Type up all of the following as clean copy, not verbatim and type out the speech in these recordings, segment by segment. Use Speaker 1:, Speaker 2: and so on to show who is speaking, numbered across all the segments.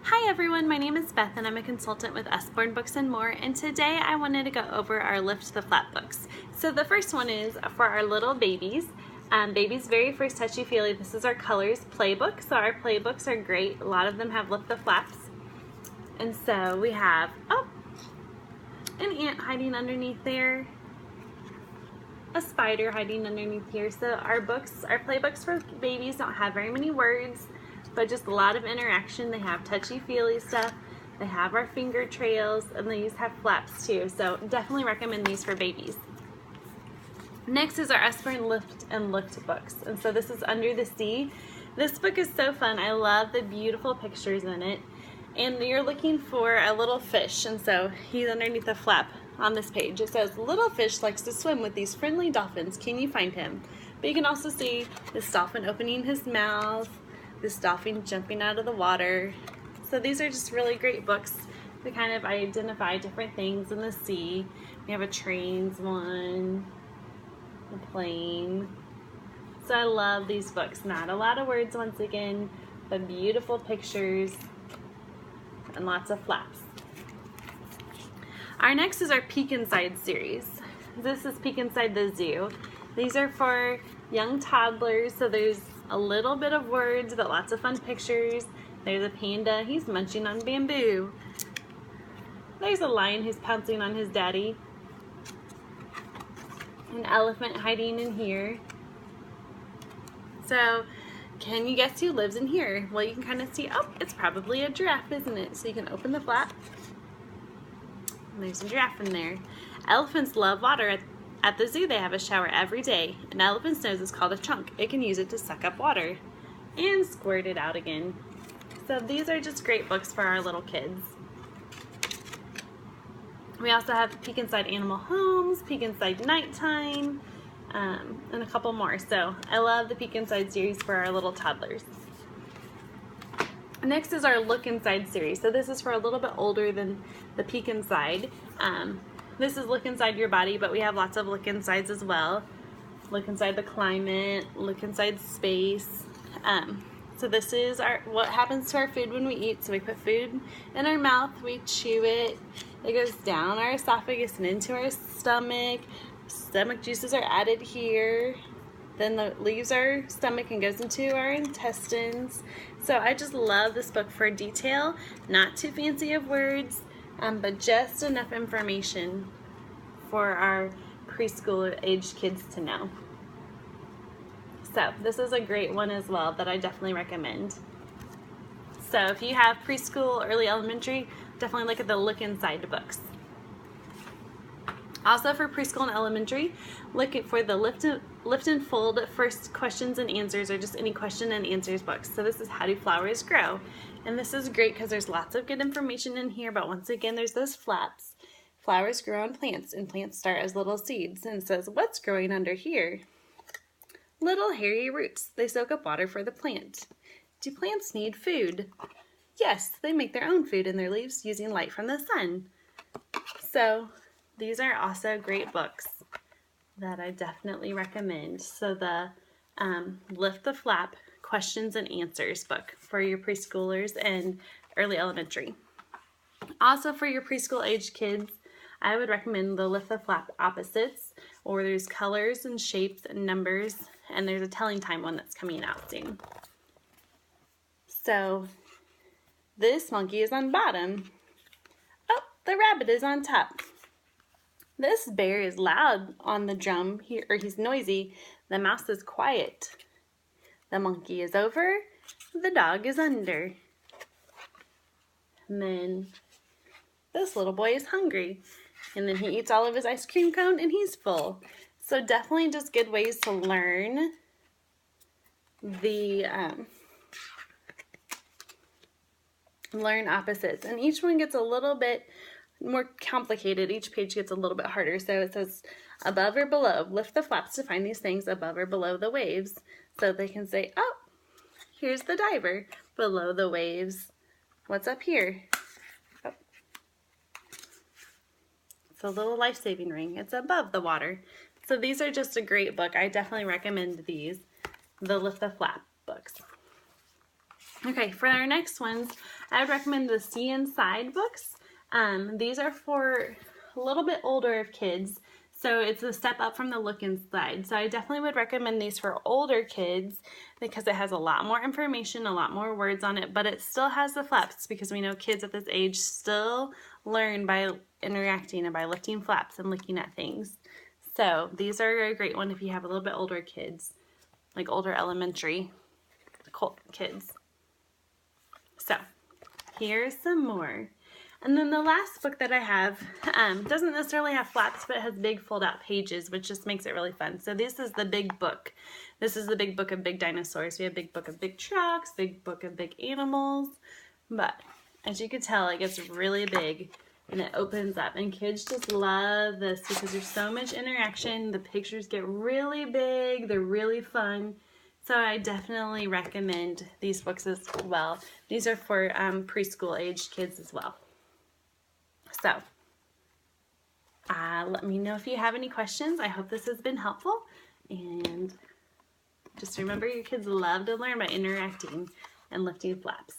Speaker 1: Hi everyone, my name is Beth and I'm a consultant with Usborne Books and More, and today I wanted to go over our Lift the Flap books. So the first one is for our little babies. Baby's very first touchy-feely. This is our colors playbook. So our playbooks are great. A lot of them have Lift the Flaps. And so we have, an ant hiding underneath there, a spider hiding underneath here. So our playbooks for babies don't have very many words, but just a lot of interaction. They have touchy-feely stuff. They have our finger trails, and these have flaps too. So definitely recommend these for babies. Next is our Usborne Lift and Looked books. And so this is Under the Sea. This book is so fun. I love the beautiful pictures in it. And you're looking for a little fish, and so he's underneath the flap on this page. It says, "Little fish likes to swim with these friendly dolphins. Can you find him?" But you can also see this dolphin opening his mouth, this dolphin jumping out of the water. So these are just really great books to kind of identify different things in the sea. We have a trains one, a plane. So I love these books. Not a lot of words once again, but beautiful pictures and lots of flaps. Our next is our Peek Inside series. This is Peek Inside the Zoo. These are for young toddlers, so there's a little bit of words, but lots of fun pictures. There's a panda, he's munching on bamboo. There's a lion who's pouncing on his daddy. An elephant hiding in here. So, can you guess who lives in here? Well, you can kind of see, it's probably a giraffe, isn't it? So you can open the flap. And there's a giraffe in there. Elephants love water. At the zoo, they have a shower every day. An elephant's nose is called a trunk. It can use it to suck up water and squirt it out again. So these are just great books for our little kids. We also have Peek Inside Animal Homes, Peek Inside Nighttime, and a couple more. So I love the Peek Inside series for our little toddlers. Next is our Look Inside series. So this is for a little bit older than the Peek Inside. This is Look Inside Your Body, but we have lots of Look Insides as well. Look inside the climate, look inside space. So this is what happens to our food when we eat. So we put food in our mouth, we chew it, it goes down our esophagus and into our stomach. Stomach juices are added here. Then it leaves our stomach and goes into our intestines. So I just love this book for detail, not too fancy of words, but just enough information for our preschool aged kids to know. So this is a great one as well that I definitely recommend. So if you have preschool, early elementary, definitely look at the Look Inside books. Also for preschool and elementary, look for the Lift and Fold First Questions and Answers, or just any question and answers books. So this is How Do Flowers Grow? And this is great because there's lots of good information in here, but once again, there's those flaps. Flowers grow on plants, and plants start as little seeds. And it says, what's growing under here? Little hairy roots. They soak up water for the plant. Do plants need food? Yes, they make their own food in their leaves using light from the sun. So these are also great books that I definitely recommend. So the Lift the Flap Questions and Answers book for your preschoolers and early elementary. Also for your preschool age kids, I would recommend the Lift the Flap Opposites, or there's colors and shapes and numbers, and there's a telling time one that's coming out soon. So this monkey is on bottom. Oh, the rabbit is on top. This bear is loud on the drum, he's noisy. The mouse is quiet. The monkey is over. The dog is under. And then this little boy is hungry. And then he eats all of his ice cream cone and he's full. So definitely just good ways to learn the learn opposites. And each one gets a little bit more complicated. Each page gets a little bit harder. So it says above or below. Lift the flaps to find these things above or below the waves. So they can say, oh, here's the diver. Below the waves. What's up here? Oh. It's a little life-saving ring. It's above the water. So these are just a great book. I definitely recommend these. The Lift the Flap books. Okay, for our next ones, I would recommend the See Inside books. These are for a little bit older kids, so it's a step up from the Look Inside. So I definitely would recommend these for older kids because it has a lot more information, a lot more words on it, but it still has the flaps because we know kids at this age still learn by interacting and by lifting flaps and looking at things. So these are a great one if you have a little bit older kids, like older elementary kids. So here's some more. And then the last book that I have doesn't necessarily have flaps, but it has big fold-out pages, which just makes it really fun. So this is the big book. This is the big book of big dinosaurs. We have big book of big trucks, big book of big animals. But as you can tell, it gets really big and it opens up. And kids just love this because there's so much interaction. The pictures get really big. They're really fun. So I definitely recommend these books as well. These are for preschool aged kids as well. So let me know if you have any questions. I hope this has been helpful. And just remember, your kids love to learn by interacting and lifting flaps.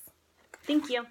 Speaker 1: Thank you.